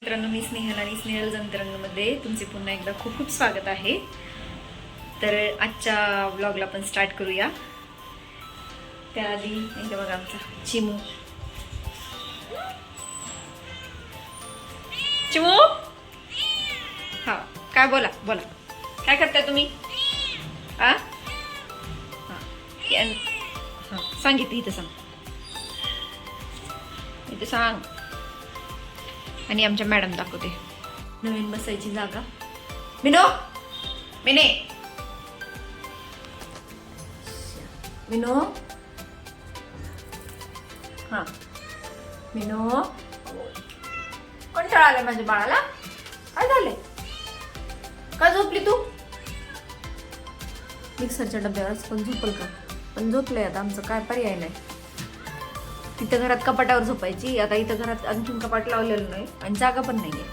मित्रांनो, मी स्नेहल आणि स्नेहल जंतरंगमध्ये तुमचे पुन्हा एकदा खूप खूप स्वागत आहे. तर आजच्या व्लॉगला आपण स्टार्ट करूया. त्याआधी इथे बघा आमचा चिमू. चिमू, हा काय बोला बोला, काय करताय तुम्ही? आ हां सांगितलं, इथं सांग, इथं सांग. आणि आमच्या मॅडम दाखवते नवीन बसायची जागा. मिनो, मिने, मिनो, हा मिनो. कंटाळा आलाय माझ्या बाळाला. काय झालंय? का झोपली तू? मिक्सरच्या डब्यावरच पण झोपल का? पण झोपलंय आता, आमचं काय पर्याय नाही. तिथं घरात कपाटावर झोपायची, आता इथं घरात आणखीन कपाट लावलेलं नाही आणि जागा पण नाहीये.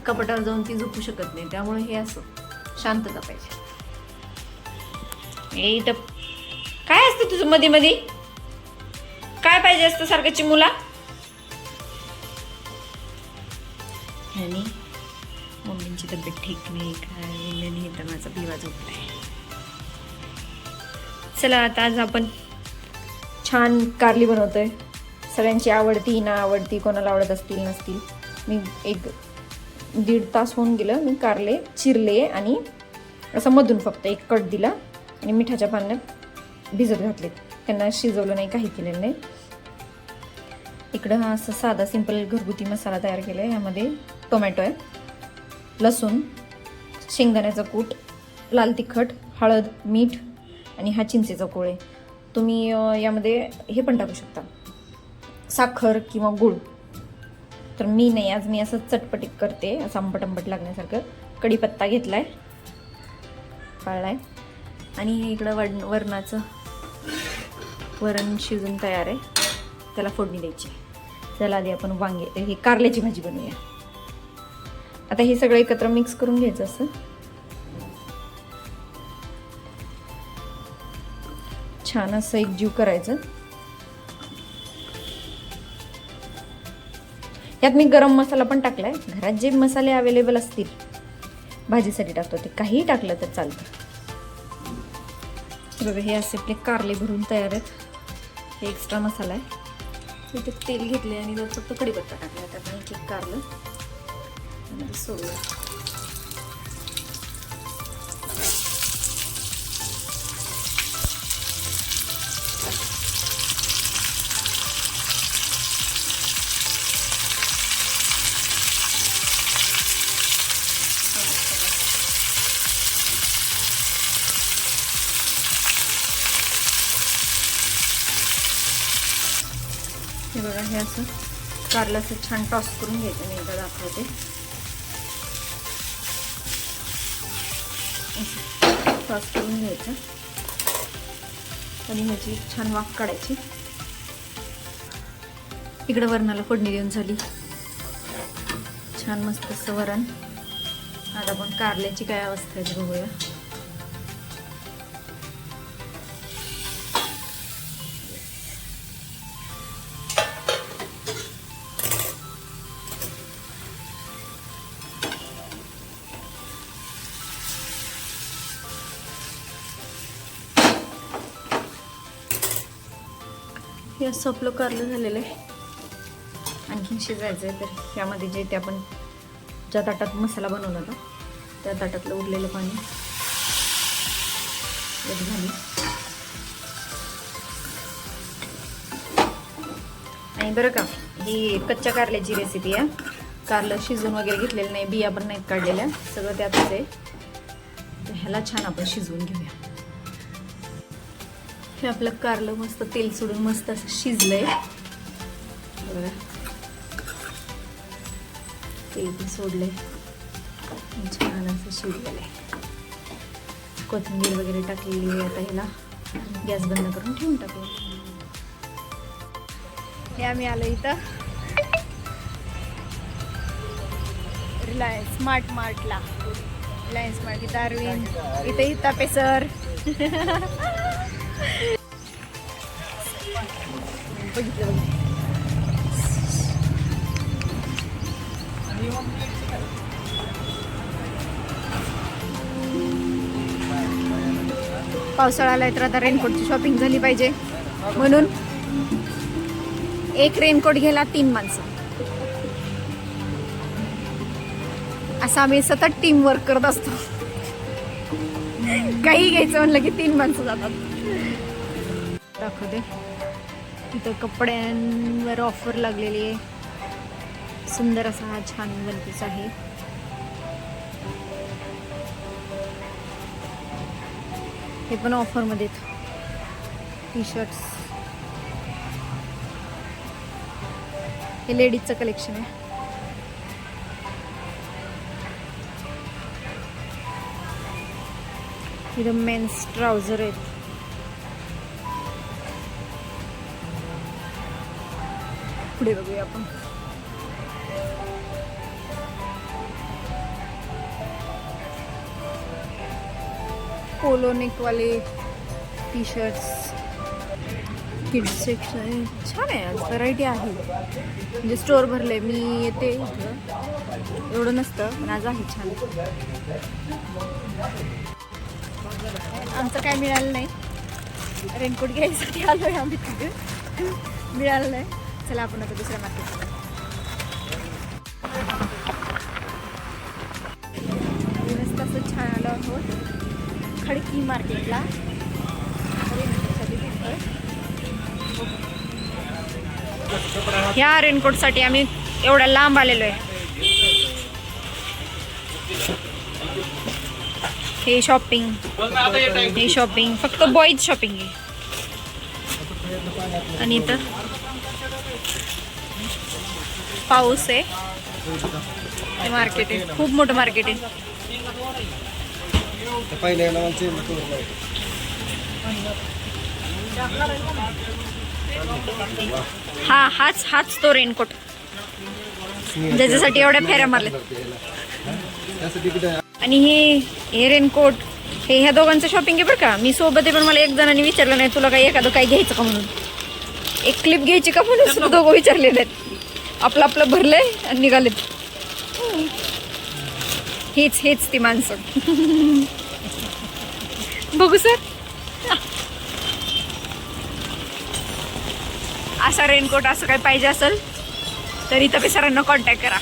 कपाटावर जाऊन ती झोपू शकत नाही, त्यामुळे हे असं शांतता पाहिजे. इथं काय असतं तुझं मध्ये मध्ये? काय पाहिजे असतं सारखं चिमूला? आणि मम्मींची तब्येत ठीक नाही, काय नाही, तर माझा भिवा झोपलाय. चला आता आज आपण छान कारली बनवतोय. सगळ्यांची आवडती ना आवडती, कोणाला आवडत असतील नसतील. मी 1-1.5 तास होऊन गेलं, मी कारले चिरले आणि असं मधून फक्त एक कट दिला आणि मिठाच्या पाण्यात भिजत घातले. त्यांना शिजवलं नाही, काही केलेलं नाही. इकडं हा असं साधा सिंपल घरगुती मसाला तयार केला आहे. यामध्ये टोमॅटो आहे, लसूण, शेंगदाण्याचा कूट, लाल तिखट, हळद, मीठ आणि हा चिंचेचा कोळ आहे. तुम्ही यामध्ये हे पण टाकू शकता, साखर किंवा गूळ. तर मी नाही, आज मी असं चटपटीत करते, असं आंबट लागण्यासारखं. कढीपत्ता घेतलाय, काढलाय आणि हे इकडं वरणाचं वरण शिजून तयार आहे, त्याला फोडणी द्यायची. त्याला आधी आपण वांगे हे कारल्याची भाजी बनवूया. आता हे सगळं एकत्र मिक्स करून घ्यायचं. असं छान असं एकजीव करायचं. यात मी गरम मसाला पण टाकलाय. घरात जे मसाले अवेलेबल असतील भाजीसाठी टाकतो, ते काही टाकलं तर चालतं. बघा, हे असे आपले कारले भरून तयार आहेत. हे एक्स्ट्रा मसाला आहे. इथे तेल घेतले आणि त्यात फक्त कढीपत्ता टाकला. त्यात एक कारलं आणि सोडलं. हे बघा, हे असं कारलं असं छान टॉस करून घ्यायचं. मी एकदा दाखवते. टॉस करून घ्यायचं आणि ह्याची छान वाफ काढायची. इकडं वरणाला फोडणी देऊन झाली. छान मस्त असं वरण. आता आपण कारल्याची काय अवस्था आहे बघूया. हे असं आपलं कारलं झालेलं आहे. आणखीन शिजायचं आहे. तर यामध्ये जे ते आपण ज्या ताटात मसाला बनवला होता त्या ताटातलं उरलेलं पाणी घाली. आणि बरं का, ही कच्च्या कारल्याची रेसिपी आहे. कारलं शिजवून वगैरे घेतलेलं नाही, बिया पण नाहीत काढलेल्या, सगळं त्यातच आहे. तर ह्याला छान आपण शिजवून घेऊया. हे आपलं कारलं मस्त तेल सोडून मस्त असं शिजलंय. बघा, तेल सोडलंय, छान असं शिजलेलं आहे. कोथिंबीर वगैरे टाकलेली आहे. आता ह्याला गॅस बंद करून ठेवून टाकू. हे आम्ही आलो इथं रिलायन्स स्मार्ट मार्टला. रिलायन्स स्मार्ट इथं अरविंद, इथं हितापे सर. बघितलं पावसाळा आलाय तर आता रेनकोटची शॉपिंग झाली पाहिजे, म्हणून एक रेनकोट घ्यायला 3 माणसं. असं आम्ही सतत टीम वर्क करत असतो. काही घ्यायचं म्हणलं की 3 माणसं जातात. दाखवते तिथं कपड्यांवर ऑफर लागलेली आहे. सुंदर असा हा छान वन पीस आहे. हे पण ऑफर मध्ये टी शर्ट्स. हे लेडीजचं कलेक्शन आहे. इथं मेन्स ट्राउझर आहेत. पुढे बघूया आपण. पोलो नेक वाले टी शर्ट्स, किड्स सेक्शन छान आहे. आज व्हरायटी आहे. म्हणजे स्टोर भरले. मी येते इथं, एवढं नसतं पण आज आहे छान. आमचं काय मिळालं नाही. रेनकोट घ्यायसाठी आलो आहे आम्ही तिथे. मिळालं नाही. चला आपण आता दुसऱ्या मार्केटला. तसं छान आलो आहोत खडकी मार्केटला. ह्या रेनकोटसाठी आम्ही एवढ्या लांब आलेलो आहे. हे शॉपिंग, हे शॉपिंग फक्त बॉईज शॉपिंग आहे. आणि इथं पाऊस आहे. हे मार्केट आहे, खूप मोठं मार्केट आहे. हाच तो रेनकोट ज्याच्यासाठी एवढ्या फेऱ्या मारल्या. आणि हे रेनकोट हे ह्या दोघांचं शॉपिंग आहे बरं का. मी सोबत आहे पण मला एक जणांनी विचारलं नाही तुला काही एखादं काही घ्यायचं का म्हणून. एक क्लिप घ्यायची का म्हणून दोघं विचारलेले आहेत. आपलं आपलं भरलंय आणि निघालेत. हेच ती माणसं. बघू सर. असा रेनकोट असं काही पाहिजे असेल तर इथं सरांना कॉन्टॅक्ट करा.